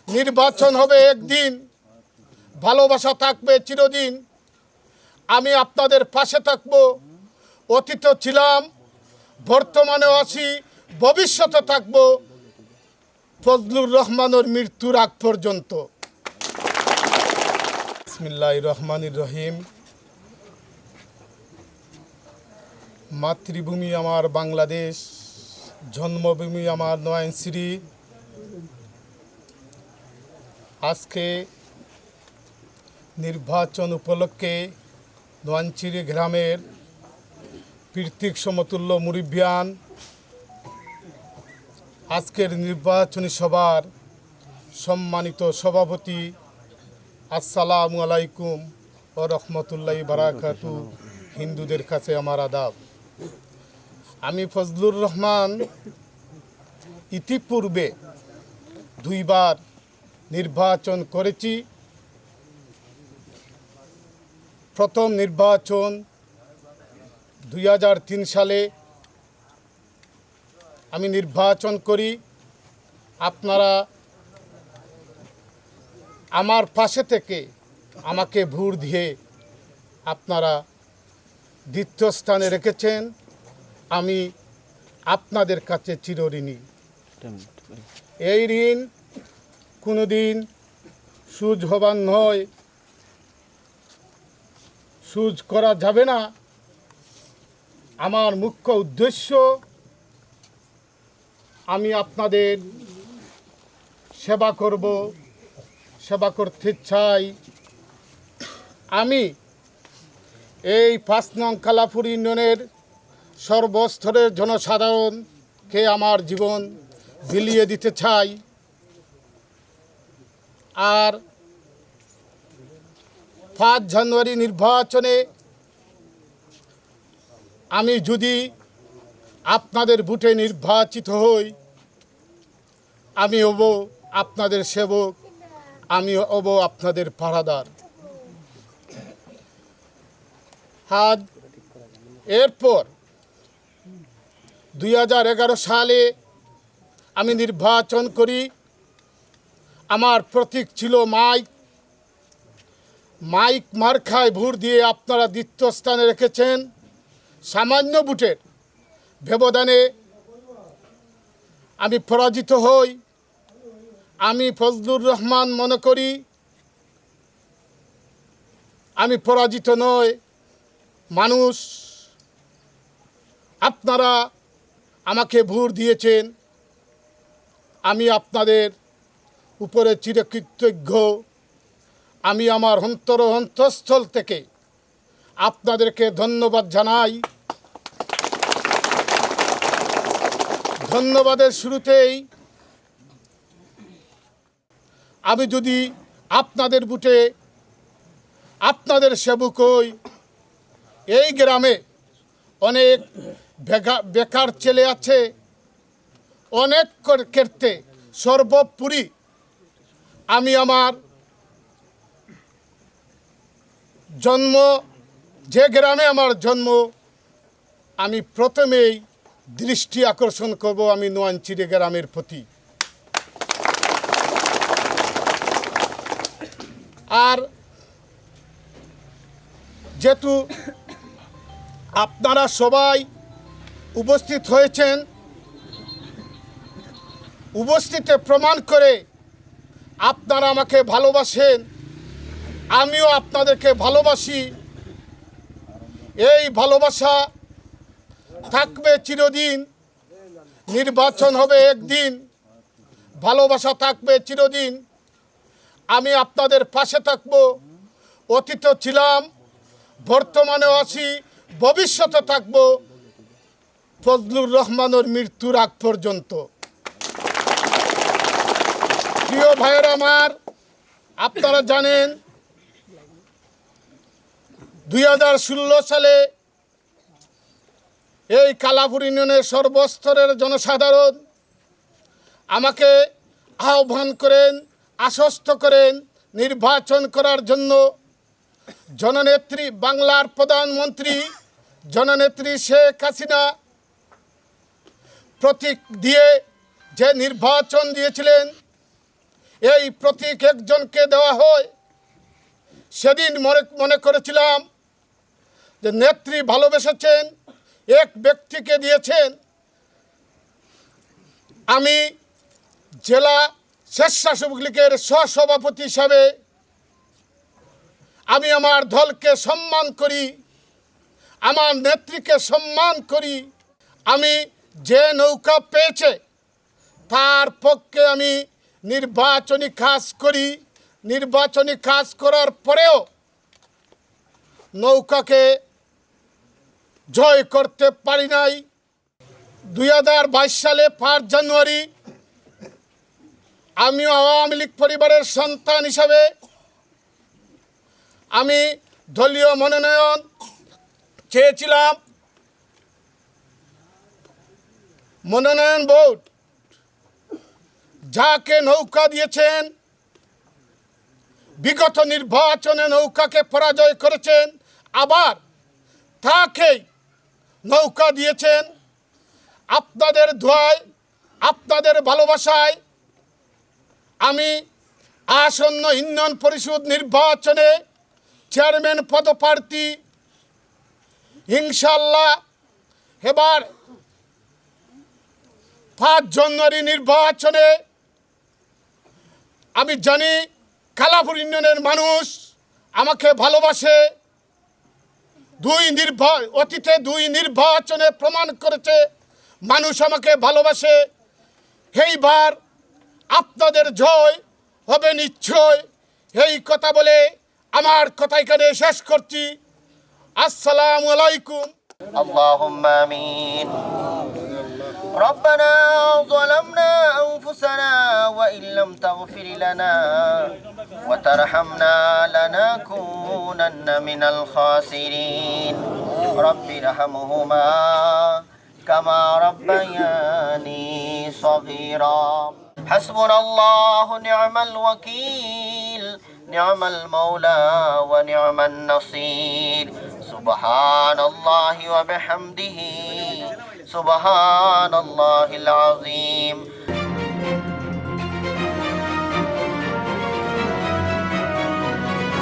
নির্বাচন হবে একদিন, ভালোবাসা থাকবে চিরদিন। আমি আপনাদের পাশে থাকব। অতীত ছিলাম, বর্তমানে আছি, ভবিষ্যতে থাকব ফজলুর রহমানের মৃত্যুর আগ পর্যন্ত। বিসমিল্লাহির রহমানির রহিম। মাতৃভূমি আমার বাংলাদেশ, জন্মভূমি আমার নয়নশ্রী। আজকে নির্বাচন উপলক্ষে নয়নশ্রী গ্রামের পৃথিক সমতুল্য মুরব্বিয়ান আজকের নির্বাচনী সভার সম্মানিত সভাপতি, আসসালামু আলাইকুম ও রহমতুল্লাহি বারাকাতু। হিন্দুদের কাছে আমার আদাব। আমি ফজলুর রহমান ইতিপূর্বে দুইবার নির্বাচন করেছি। প্রথম নির্বাচন 2003 সালে আমি নির্বাচন করি। আপনারা আমার পাশে থেকে আমাকে ভোট দিয়ে আপনারা দ্বিতীয় স্থানে রেখেছেন। আমি আপনাদের কাছে চিরঋণী। এই ঋণ কোনোদিন সুদ হবার নয়, সুদ করা যাবে না। আমার মুখ্য উদ্দেশ্য, আমি আপনাদের সেবা করব, সেবা করতে চাই। আমি এই 5 নং কালাপুর ইউনিয়নের সর্বস্তরের জনসাধারণকে আমার জীবন বিলিয়ে দিতে চাই। আর 5 জানুয়ারি নির্বাচনে আমি যদি আপনাদের ভোটে নির্বাচিত হই, আমি হব আপনাদের সেবক, আমি হব আপনাদের পাহারাদার। আজ এরপর 2011 সালে আমি নির্বাচন করি। আমার প্রতীক ছিল মাইক। মাইক মার্কায় ভোট দিয়ে আপনারা দ্বিতীয় স্থানে রেখেছেন। সামান্য ভোটের ব্যবধানে আমি পরাজিত হই। আমি ফজলুর রহমান মনে করি আমি পরাজিত নয়, মানুষ। আপনারা আমাকে ভোট দিয়েছেন, আমি আপনাদের উপরে চিরকৃতজ্ঞ। আমি আমার অন্তঃস্থল থেকে আপনাদেরকে ধন্যবাদ জানাই। ধন্যবাদের শুরুতেই আমি যদি আপনাদের ভোটে আপনাদের সেবক হই, এই গ্রামে অনেক বেকার ছেলে আছে, অনেক ক্ষেত্রে সর্বোপরি আমি আমার জন্ম, যে গ্রামে আমার জন্ম, আমি প্রথমেই দৃষ্টি আকর্ষণ করব আমি নয়নশ্রী গ্রামের প্রতি। আর যেহেতু আপনারা সবাই উপস্থিত হয়েছেন, উপস্থিতে প্রমাণ করে আপনারা আমাকে ভালোবাসেন, আমিও আপনাদেরকে ভালোবাসি। এই ভালোবাসা থাকবে চিরদিন। নির্বাচন হবে একদিন, ভালোবাসা থাকবে চিরদিন। আমি আপনাদের পাশে থাকব। অতীত ছিলাম, বর্তমানে আছি, ভবিষ্যতে থাকব ফজলুর রহমানের মৃত্যুর আগ পর্যন্ত। প্রিয় ভাইয়ের আমার, আপনারা জানেন 2016 সালে এই কালাপুর ইউনিয়নের সর্বস্তরের জনসাধারণ আমাকে আহ্বান করেন, আশ্বস্ত করেন নির্বাচন করার জন্য। জননেত্রী, বাংলার প্রধানমন্ত্রী জননেত্রী শেখ হাসিনা প্রতীক দিয়ে যে নির্বাচন দিয়েছিলেন, এই প্রতীক একজনকে দেওয়া হয়, সেদিন মনে করেছিলাম যে নেত্রী ভালোবেসেছেন, এক ব্যক্তিকে দিয়েছেন। আমি জেলা স্বেচ্ছাসেবক লীগের সহসভাপতি হিসাবে আমি আমার দলকে সম্মান করি, আমার নেত্রীকে সম্মান করি। আমি যে নৌকা পেয়েছে তার পক্ষে আমি নির্বাচনী কাজ করি। নির্বাচনী কাজ করার পরেও নৌকাকে জয় করতে পারি নাই। 2022 সালে 5 জানুয়ারি আমিও আওয়ামী লীগ পরিবারের সন্তান হিসাবে আমি দলীয় মনোনয়ন চেয়েছিলাম। মনোনয়ন বোর্ড যাকে নৌকা দিয়েছেন, বিগত নির্বাচনে নৌকাকে পরাজয় করেছেন, আবার তাকেই নৌকা দিয়েছেন। আপনাদের দোয়ায়, আপনাদের ভালোবাসায় আমি আসন্ন ইউনিয়ন পরিষদ নির্বাচনে চেয়ারম্যান পদপ্রার্থী ইনশাল্লাহ। এবার 5 জানুয়ারি নির্বাচনে আমি জানি কালাপুর ইউনিয়নের মানুষ আমাকে ভালোবাসে। অতীতে 2 নির্বাচনে প্রমাণ করেছে মানুষ আমাকে ভালোবাসে। এইবার আপনাদের জয় হবে নিশ্চয়। এই কথা বলে আমার কথা এখানে শেষ করছি। আসসালামু আলাইকুম। اللهم آمين. ربنا ظلمنا أنفسنا وإن لم تغفر لنا وترحمنا لنكونن من الخاسرين. رب ارحمهما كما ربياني صغيرا. حسبنا الله نعم الوكيل نعم المولى ونعم النصير. سبحان الله وبحمده سبحان الله العظيم.